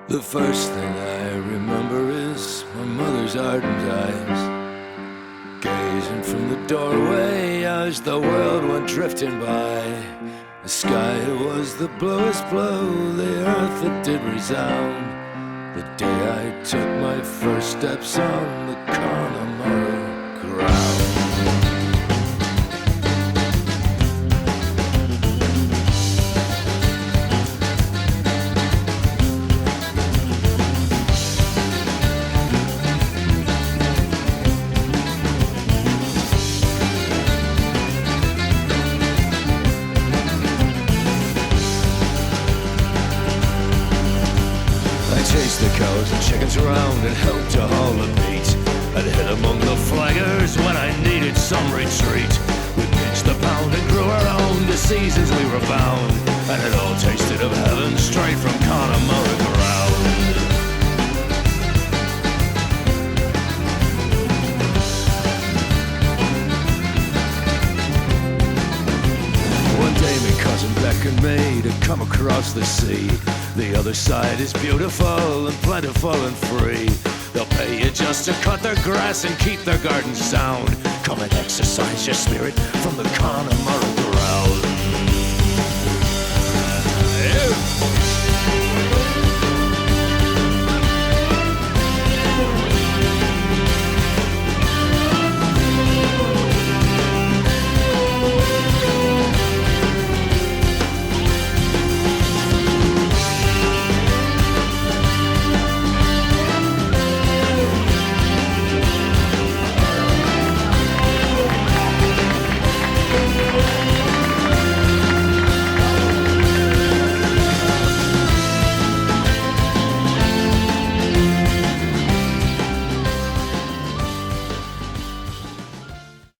The first thing I remember is my mother's ardent eyes, gazing from the doorway as the world went drifting by. The sky was the bluest blue, the earth it did resound. The day I took my first steps on the Connemara ground. Chased the cows and chickens around and helped to haul the meat. I'd hid among the flaggers when I needed some retreat. We pinched the pound and grew our own, the seasons we were bound, and it all tasted of heaven straight from Connemara ground. One day my cousin beckoned me to come across the sea. The other side is beautiful and plentiful and free. They'll pay you just to cut their grass and keep their gardens sound. Come and exercise your spirit from the Connemara